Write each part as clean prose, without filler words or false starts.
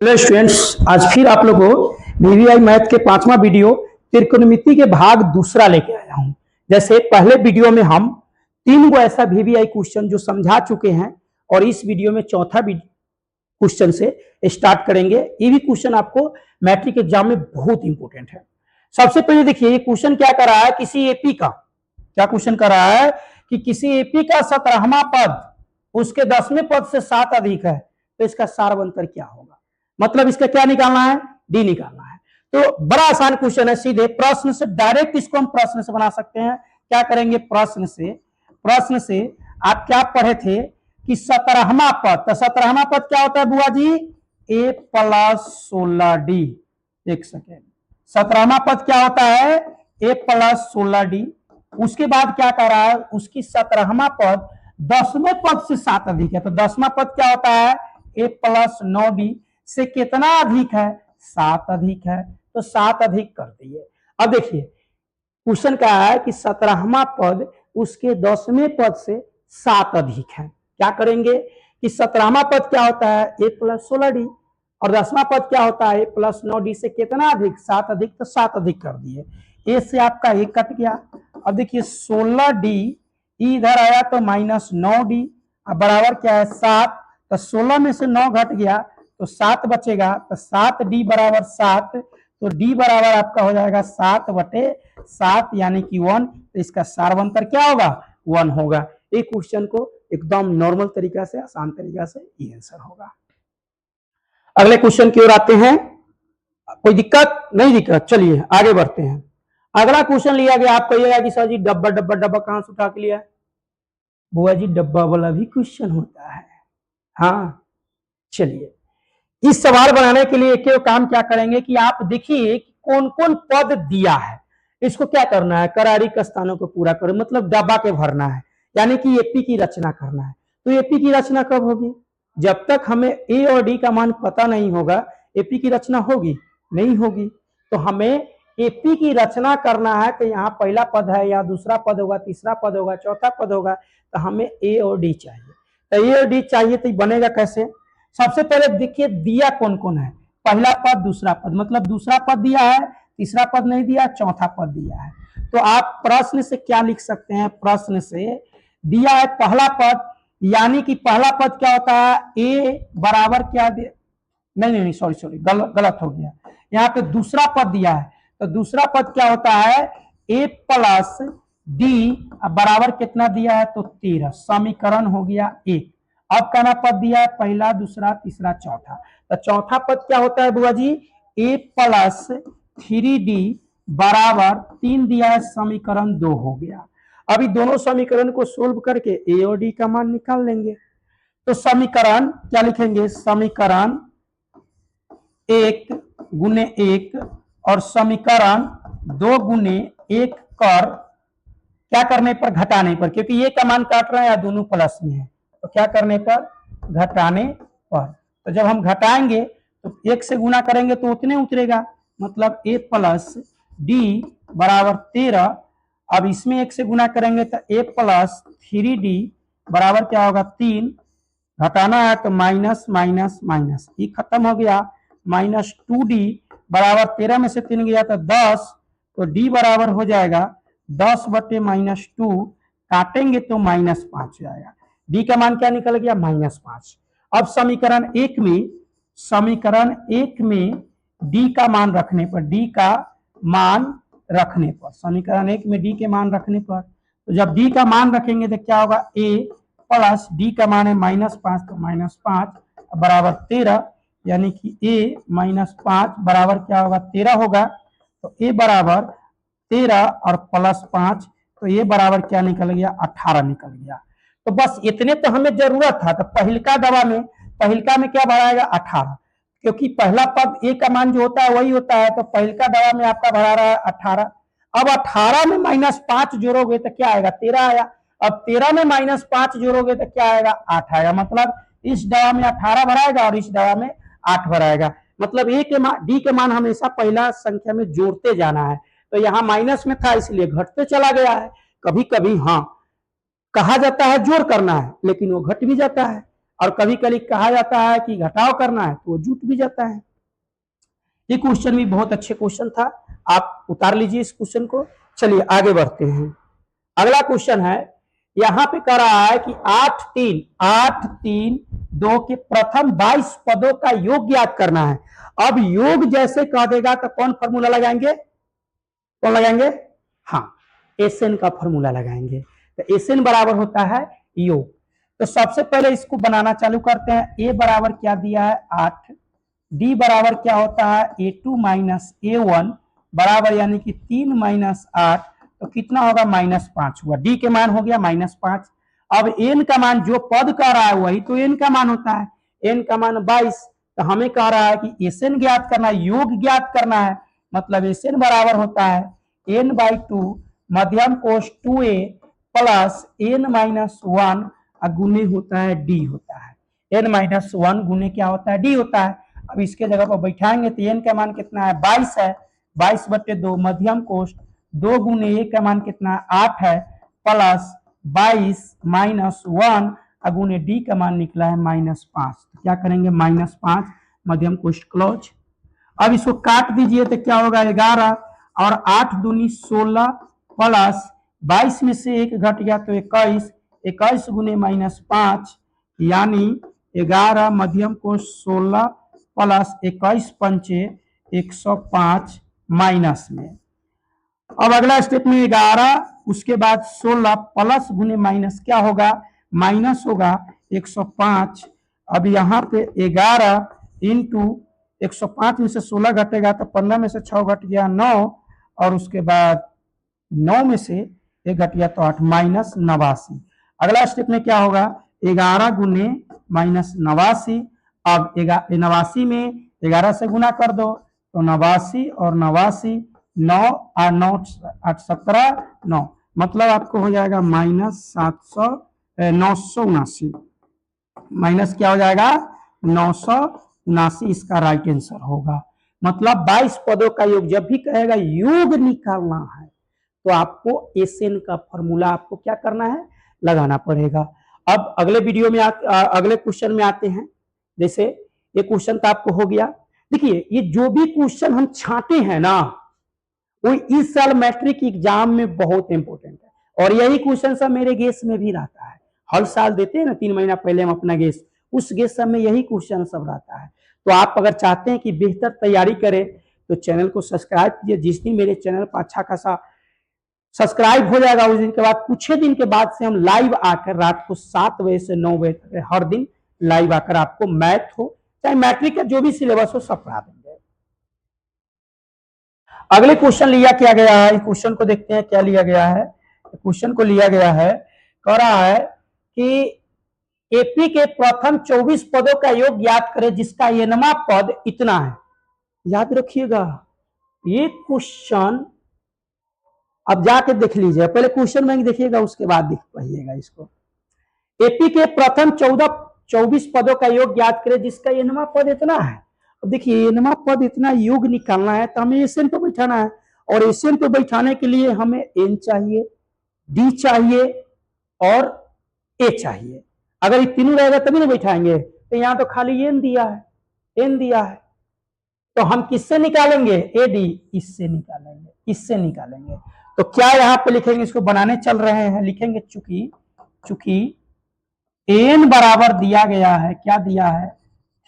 Hello students, आज फिर आप लोगों को वीवीआई मैथ के 5वां वीडियो त्रिकोणमिति के भाग दूसरा लेके आया हूं। जैसे पहले वीडियो में हम 3 गो ऐसा वीवीआई क्वेश्चन जो समझा चुके हैं और इस वीडियो में चौथा क्वेश्चन से स्टार्ट करेंगे। ये भी क्वेश्चन आपको मैट्रिक एग्जाम में बहुत इंपॉर्टेंट है। सबसे पहले देखिए ये क्वेश्चन क्या कर रहा है, किसी एपी का क्या क्वेश्चन कर रहा है कि किसी एपी का 17वां पद उसके 10वें पद से 7 अधिक है तो इसका सारवंतर क्या होगा। मतलब इसका क्या निकालना है, डी निकालना है। तो बड़ा आसान क्वेश्चन है, सीधे प्रश्न से डायरेक्ट इसको हम प्रश्न से बना सकते हैं। क्या करेंगे, प्रश्न से आप क्या पढ़े थे कि 17वां पद, तो 17वां पद क्या होता है बुआ जी, a + 16d। एक सेकेंड, 17वां पद क्या होता है, a + 16d। उसके बाद क्या कर रहा है, उसकी 17वां पद 10वें पद से 7 अधिक है, तो 10वां पद क्या होता है, a + 9d से कितना अधिक है, 7 अधिक है, तो 7 अधिक कर दिए। अब देखिए क्वेश्चन क्या है कि 17वां पद उसके 10वें पद से 7 अधिक है। क्या करेंगे कि 17वां पद क्या होता है, a + 16d, और 10वां पद क्या होता है, a + 9d से कितना अधिक, 7 अधिक, तो 7 अधिक कर दिए। a से आपका a कट गया। अब देखिए 16d इधर आया तो -9d, अब बराबर क्या है 7, तो 16 में से 9 घट गया तो 7 बचेगा, तो 7d बराबर 7, तो d बराबर आपका हो जाएगा 7/7 यानी कि 1। तो इसका सारवंतर क्या होगा, 1 होगा। एक क्वेश्चन को एकदम नॉर्मल तरीका से, आसान तरीका से ये आंसर होगा। अगले क्वेश्चन की ओर आते हैं। कोई दिक्कत नहीं, दिक्कत, चलिए आगे बढ़ते हैं। अगला क्वेश्चन लिया गया, आप कहिएगा कि सर जी डब्बा डब्बा डब्बा कहां से उठा के लिया है। बुआ जी डब्बा वाला भी क्वेश्चन होता है। हाँ चलिए, इस सवाल बनाने के लिए एक काम क्या करेंगे कि आप देखिए कौन कौन पद दिया है, इसको क्या करना है, करारिक स्थानों को पूरा करो, मतलब डब्बा के भरना है, यानी कि एपी की रचना करना है। तो एपी की रचना कब होगी, जब तक हमें ए और डी का मान पता नहीं होगा एपी की रचना होगी नहीं होगी। तो हमें एपी की रचना करना है, तो यहाँ पहला पद है, यहाँ दूसरा पद होगा, तीसरा पद होगा, चौथा पद होगा, तो हमें ए और डी चाहिए। तो ए और डी चाहिए तो बनेगा कैसे, सबसे पहले देखिए दिया कौन कौन है, पहला पद दूसरा पद, मतलब दूसरा पद दिया है, तीसरा पद नहीं दिया, चौथा पद दिया है। तो आप प्रश्न से क्या लिख सकते हैं, प्रश्न से दिया है पहला पद, यानी कि पहला पद क्या होता है, ए बराबर क्या दे, नहीं सॉरी गलत हो गया, यहाँ पे दूसरा पद दिया है, तो दूसरा पद क्या होता है, a + d बराबर कितना दिया है, तो 13। समीकरण हो गया 1। अब कहना पद दिया है पहला, दूसरा, तीसरा, चौथा, तो चौथा पद क्या होता है बुआ जी, a + 3d बराबर 3 दिया है, समीकरण 2 हो गया। अभी दोनों समीकरण को सोल्व करके ए और डी का मान निकाल लेंगे। तो समीकरण क्या लिखेंगे, समीकरण 1 × 1 और समीकरण 2 × 1 कर क्या करने पर, घटाने पर, क्योंकि ये का मान काट रहे हैं, दोनों प्लस में है, तो क्या करने पर, घटाने पर। तो जब हम घटाएंगे तो 1 से गुना करेंगे तो उतने उतरेगा, मतलब a + d बराबर 13। अब इसमें 1 से गुना करेंगे तो a + 3d बराबर क्या होगा, 3। घटाना है तो माइनस माइनस माइनस, ये खत्म हो गया, -2d बराबर 13 में से 3 गया तो 10, तो d बराबर हो जाएगा 10/-2, काटेंगे तो -5 हो जाएगा। d का मान क्या निकल गया, -5। अब समीकरण 1 में d का मान रखने पर, समीकरण 1 में d के मान रखने पर, तो जब d का मान रखेंगे तो क्या होगा, a + d का मान है -5, तो -5 बराबर 13, यानी कि a - 5 बराबर क्या होगा, 13 होगा। तो a बराबर 13 और +5, तो ये बराबर क्या निकल गया, 18 निकल गया। तो बस इतने तो हमें जरूरत था। तो पहिलका में क्या भराएगा, 18, क्योंकि पहला पद ए का मान जो होता है वही होता है, तो पहिलका दवा में आपका भरा रहा है 18। अब 18 में -5 जोड़ोगे तो क्या आएगा, 13 आया। अब 13 में -5 जोड़ोगे तो क्या आएगा, 8 आएगा। मतलब इस दवा में 18 भराएगा और इस दवा में 8 भराएगा। मतलब ए के मान, डी के मान हमेशा पहला संख्या में जोड़ते जाना है। तो यहाँ माइनस में था इसलिए घटते चला गया है। कभी कभी हाँ कहा जाता है जोड़ करना है, लेकिन वो घट भी जाता है। और कभी कभी कहा जाता है कि घटाव करना है तो वो जुट भी जाता है। ये क्वेश्चन भी बहुत अच्छे क्वेश्चन था, आप उतार लीजिए इस क्वेश्चन को। चलिए आगे बढ़ते हैं। अगला क्वेश्चन है, यहां पे कह रहा है कि 8 3 2 के प्रथम 22 पदों का योग ज्ञात करना है। अब योग जैसे कह देगा तो कौन फॉर्मूला लगाएंगे, कौन लगाएंगे, हाँ एसएन का फॉर्मूला लगाएंगे। तो एसएन बराबर होता है योग। तो सबसे पहले इसको बनाना चालू करते हैं। ए बराबर क्या दिया है 8, डी बराबर क्या होता है A2 माइनस A1 बराबर यानी कि 3 माइनस 8, तो कितना होगा -5 हुआ। डी के मान हो गया -5। अब एन का मान जो पद कह रहा है वही तो एन का मान होता है, एन का मान 22। तो हमें कह रहा है कि एसएन ज्ञात करना है, योग ज्ञात करना है, मतलब एसएन बराबर होता है n/2 मध्यम कोष 2a प्लस n-1 गुने होता है डी होता है, n-1 गुने क्या होता है डी होता है। अब इसके जगह पर बैठाएंगे तो एन का मान कितना है 22 है, 22/2 मध्यम कोष 2 गुने ए का मान कितना है 8 है प्लस 22-1 गुने डी का मान निकला है -5। तो क्या करेंगे -5 मध्यम कोष क्लोज। अब इसको काट दीजिए तो क्या होगा 11 और 8 दूनी 16 प्लस 22 में से 1 घट गया तो 21, 21 गुने -5 यानी 11 मध्यम कोष 16 प्लस 21 पंचे 105 माइनस में। अब अगला स्टेप में 11 उसके बाद 16 प्लस गुने माइनस क्या होगा माइनस होगा 105। अब यहाँ पे 11 इंटू 105 में से 16 घटेगा तो 15 में से 6 घट गया 9 और उसके बाद 9 में से 1 घट गया तो 8 -89। अगला स्टेप में क्या होगा 11 गुने -89। अब 89 में 11 से गुना कर दो तो 89 और 89 9 और 9 8 17 9 मतलब आपको हो जाएगा -979 माइनस क्या हो जाएगा 979, इसका राइट आंसर होगा। मतलब 22 पदों का योग जब भी कहेगा योग निकालना है तो आपको एसएन का फॉर्मूला आपको क्या करना है लगाना पड़ेगा। अब अगले वीडियो में अगले क्वेश्चन में आते हैं। जैसे ये क्वेश्चन तो आपको हो गया। देखिए ये जो भी क्वेश्चन हम छांटे हैं ना वो इस साल मैट्रिक एग्जाम में बहुत इंपॉर्टेंट है और यही क्वेश्चन सब मेरे गेस में भी रहता है। हर साल देते हैं ना 3 महीना पहले हम अपना गेस, उस गेस सब में यही क्वेश्चन सब रहता है। तो आप अगर चाहते हैं कि बेहतर तैयारी करें तो चैनल को सब्सक्राइब कीजिए। जिस दिन मेरे चैनल पर अच्छा खासा सब्सक्राइब हो जाएगा उस दिन के बाद कुछ ही दिन के बाद से हम लाइव आकर रात को 7 बजे से 9 बजे तक हर दिन लाइव आकर आपको मैथ हो चाहे मैट्रिक का जो भी सिलेबस हो सब पढ़ा देंगे। अगले क्वेश्चन लिया क्या गया है, क्वेश्चन को देखते हैं क्या लिया गया है। क्वेश्चन को लिया गया है, कह रहा है कि एपी के प्रथम 24 पदों का योग ज्ञात करें जिसका एनवा पद इतना है। याद रखिएगा ये क्वेश्चन अब जाके देख लीजिए, पहले क्वेश्चन बैंक देखिएगा उसके बाद देख पाइएगा इसको। एपी के प्रथम 24 पदों का योग ज्ञात करें जिसका एनवा पद इतना है। अब देखिए एनवा पद इतना योग निकालना है तो हमें एसएन पे बैठाना है और एसएन पे बैठाने के लिए हमें एन चाहिए, डी चाहिए और ए चाहिए। अगर ये तीनों रहेगा तभी ना बैठाएंगे। तो यहाँ तो खाली एन दिया है, एन दिया है तो हम किससे निकालेंगे ए डी, इससे निकालेंगे, इससे निकालेंगे। तो क्या यहाँ पे लिखेंगे, इसको बनाने चल रहे हैं, लिखेंगे चूंकि एन बराबर दिया गया है, क्या दिया है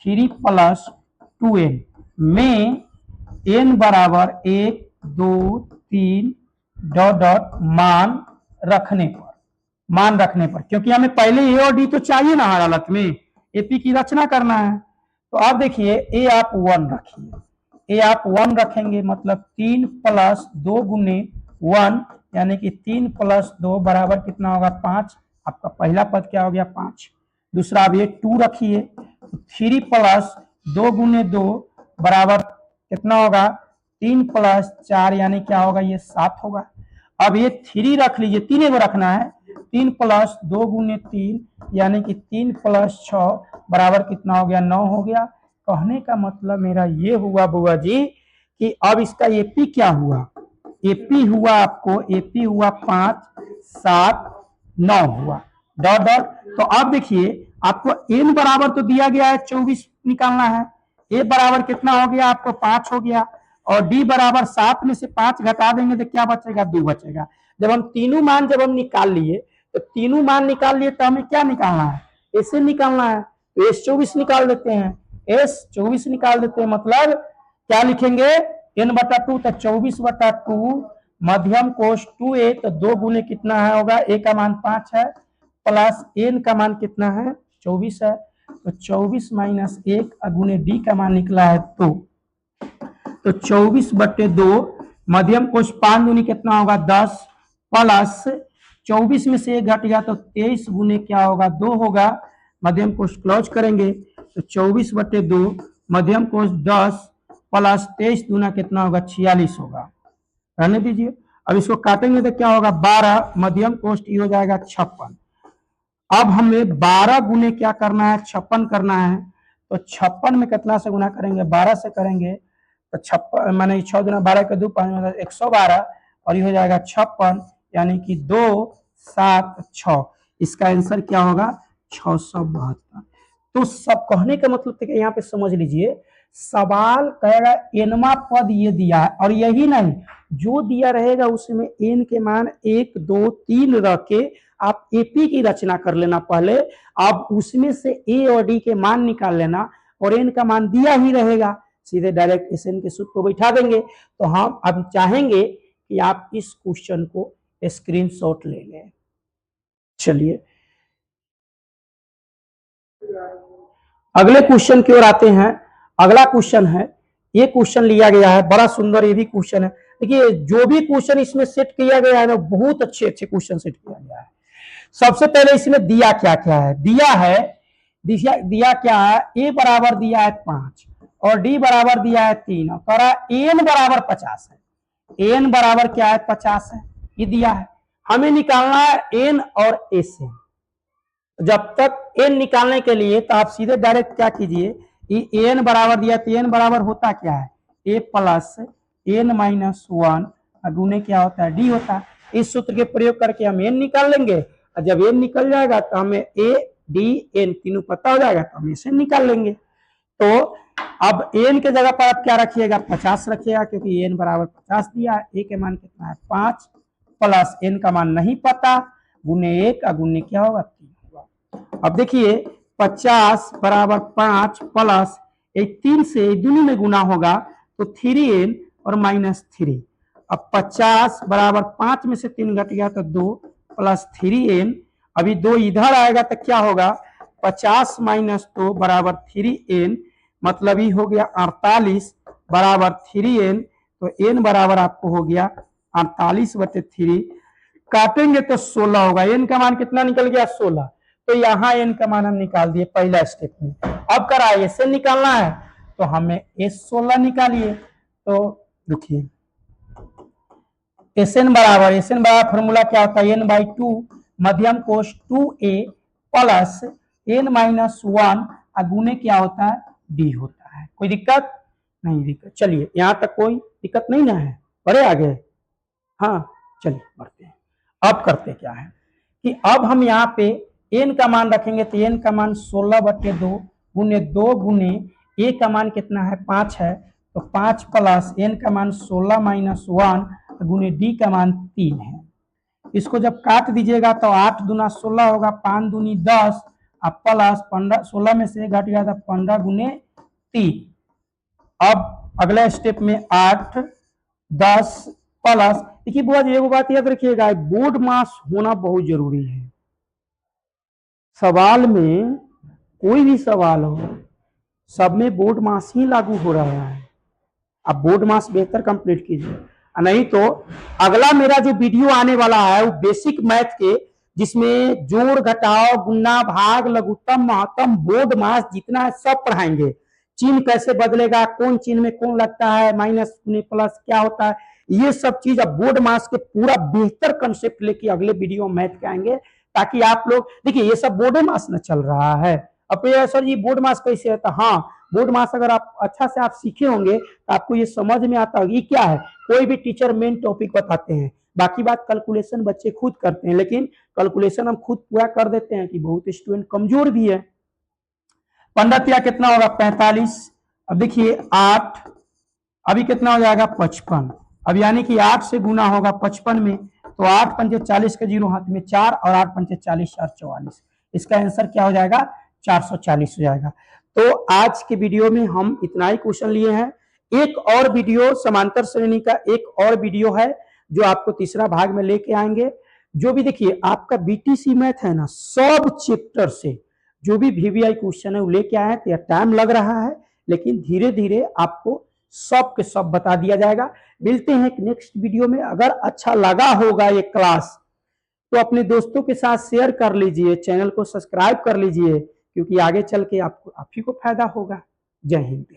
3 + 2n में एन बराबर 1 2 3 डॉट मान रखने पर, क्योंकि हमें पहले ए और डी तो चाहिए ना हर हालत में, एपी की रचना करना है। तो अब देखिए ए आप 1 रखिए, ए आप 1 रखेंगे मतलब 3 + 2 गुने 1 यानी कि 3 + 2 बराबर कितना होगा 5। आपका पहला पद क्या हो गया 5। दूसरा अब ये 2 रखिए, 3 + 2 गुने 2 बराबर कितना होगा 3 + 4 यानी क्या होगा ये 7 होगा। अब ये 3 रख लीजिए, 3 को रखना है, 3 + 2 गुने 3 यानी कि 3 + 6 बराबर कितना हो गया 9 हो गया। कहने का मतलब मेरा ये हुआ बुआ जी कि अब इसका एपी क्या हुआ, एपी हुआ आपको, एपी हुआ 5 7 9 हुआ डॉट। तो अब देखिए आपको n बराबर तो दिया गया है 24 निकालना है, a बराबर कितना हो गया आपको 5 हो गया, और d बराबर 7 में से 5 घटा देंगे तो क्या बचेगा 2 बचेगा। जब हम तीनों मान जब हम निकाल लिए तो तीनों मान निकाल लिए तो हमें क्या निकालना है, ऐसे निकालना है, तो S24 निकाल देते हैं, S24 निकाल देते हैं, मतलब क्या लिखेंगे n/2 तो 24/2 मध्यम कोश 2a, तो 2 गुने कितना है होगा, a का मान 5 है प्लस n का मान कितना है 24 है, तो 24 माइनस 1 गुने d का मान निकला है 2, तो 24/2 मध्यम कोश 5 दूनी कितना होगा 10 प्लस 24 में से 1 घट गया तो 23 गुने क्या होगा 2 होगा, मध्यम कोश क्लोज करेंगे तो 24/2 मध्यम कोश 10 प्लस 23 दूना कितना होगा 46 होगा, रहने दीजिए। अब इसको काटेंगे तो क्या होगा 12 मध्यम कोष्ठ ये हो जाएगा 56। अब हमें 12 गुने क्या करना है 56 करना है, तो 56 में कितना से गुना करेंगे 12 से करेंगे, तो 56 माने 6 गुना 12 के 2 5 112 और ये हो जाएगा 56, यानी कि 2 7 6, इसका आंसर क्या होगा 672। तो सब कहने का मतलब है कि यहाँ पे समझ लीजिए सवाल कहेगा एनवा पद ये दिया है, और यही नहीं जो दिया रहेगा उसमें एन के मान 1 2 3 रख के आप एपी की रचना कर लेना पहले, अब उसमें से ए और डी के मान निकाल लेना, और एन का मान दिया ही रहेगा, सीधे डायरेक्ट एस एन के सूत्र को बैठा देंगे। तो हम अब चाहेंगे कि आप इस क्वेश्चन को स्क्रीनशॉट ले लें। चलिए अगले क्वेश्चन की ओर आते हैं। अगला क्वेश्चन है, ये क्वेश्चन लिया गया है, बड़ा सुंदर ये भी क्वेश्चन है। देखिए जो भी क्वेश्चन इसमें सेट किया गया है ना बहुत अच्छे अच्छे क्वेश्चन सेट किया गया है। सबसे पहले इसमें दिया क्या क्या है, दिया क्या है, ए बराबर दिया है 5 और डी बराबर दिया है 3 और एन बराबर 50 है, एन बराबर क्या है 50 है, ये दिया है। हमें निकालना है एन और एस एन। जब तक एन निकालने के लिए तो आप सीधे डायरेक्ट क्या कीजिए, एन बराबर दिया तो एन बराबर होता क्या है ए प्लस एन माइनस 1 गुने क्या होता है डी होता है। इस सूत्र के प्रयोग करके हम एन निकाल लेंगे, और जब एन निकल जाएगा तो हमें ए डी एन तीनों पता हो जाएगा तो हम इसे निकाल लेंगे। तो अब एन के जगह पर आप क्या रखिएगा 50 रखिएगा, क्योंकि एन बराबर 50 दिया है, ए के मान कितना है 5 प्लस एन का मान नहीं पता गुने 1 गुने क्या होगा 3 होगा। अब देखिए 50 बराबर 5 प्लस 3 से दोनों में गुना होगा तो 3n और माइनस 3। अब 50 बराबर 5 में से 3 घट गया तो 2 प्लस 3n, अभी 2 इधर आएगा तो क्या होगा 50 माइनस 2 बराबर 3n, मतलब ही हो गया 48 बराबर 3n, तो n बराबर आपको हो गया 48/3, काटेंगे तो 16 होगा, n का मान कितना निकल गया 16, तो यहाँ n का मान हम निकाल दिए पहला स्टेप में। अब करा एस एन निकालना है तो हमें S16 निकालिए, तो देखिए एस एन बराबर फॉर्मूला क्या होता है n/2 मध्यम कोश 2a प्लस n माइनस 1 गुने क्या होता है d होता है। कोई दिक्कत नहीं, दिक्कत चलिए यहाँ तक कोई दिक्कत नहीं ना है, बढ़े आगे, हाँ चलिए बढ़ते हैं। अब करते क्या है कि अब हम यहाँ पे n का मान रखेंगे तो n का मान 16/2 गुने 2 गुने a का मान कितना है 5 है, तो 5 प्लस n का मान 16 माइनस 1 गुने d का मान 3 है। इसको जब काट दीजिएगा तो 8 दूना 16 होगा, 5 दूनी 10 अब प्लस 15, 16 में से घट गया था 15 गुने 3। अब अगला स्टेप में 8 10 प्लस, देखिए बुआ जी एगो बात याद रखिएगा बोर्ड मास होना बहुत जरूरी है। सवाल में कोई भी सवाल हो सब में बोर्ड मास ही लागू हो रहा है, आप बोर्ड मास बेहतर कंप्लीट कीजिए, नहीं तो अगला मेरा जो वीडियो आने वाला है वो बेसिक मैथ के, जिसमें जोड़ घटाव गुणा भाग लघुत्तम महत्तम बोर्ड मास जितना है सब पढ़ाएंगे। चिन्ह कैसे बदलेगा, कौन चिन्ह में कौन लगता है, माइनस प्लस क्या होता है, ये सब चीज अब बोर्ड मास के पूरा बेहतर कंसेप्ट लेके अगले वीडियो मैथ के आएंगे, ताकि आप लोग देखिए ये सब बोर्ड मास में चल रहा है। अब सर जी बोर्ड मास कैसे रहता, हाँ बोर्ड मास अगर आप अच्छा से आप सीखे होंगे तो आपको ये समझ में आता होगा ये क्या है। कोई भी टीचर मेन टॉपिक बताते हैं, बाकी बात कैलकुलेशन बच्चे खुद करते हैं, लेकिन कैलकुलेशन हम खुद पूरा कर देते हैं कि बहुत स्टूडेंट कमजोर भी है। 15 या कितना होगा 45। अब देखिए 8, अभी कितना हो जाएगा 55। अब यानी कि 8 से गुना होगा 55 में, तो 8 पंजे 40 का जीरो हाथ में 4 और 8 पंजे 40 4 44। इसका आंसर क्या हो जाएगा 440 हो जाएगा। तो आज के वीडियो में हम इतना ही क्वेश्चन लिए हैं। एक और वीडियो समांतर श्रेणी का एक और वीडियो है जो आपको तीसरा भाग में लेके आएंगे। जो भी देखिए आपका बीटीसी मैथ है ना, सब चैप्टर से जो भी वीवीआई क्वेश्चन है वो लेके आए हैं। टाइम लग रहा है, लेकिन धीरे धीरे आपको सब के सब बता दिया जाएगा। मिलते हैं एक नेक्स्ट वीडियो में। अगर अच्छा लगा होगा ये क्लास तो अपने दोस्तों के साथ शेयर कर लीजिए, चैनल को सब्सक्राइब कर लीजिए, क्योंकि आगे चल के आपको आप ही को फायदा होगा। जय हिंद।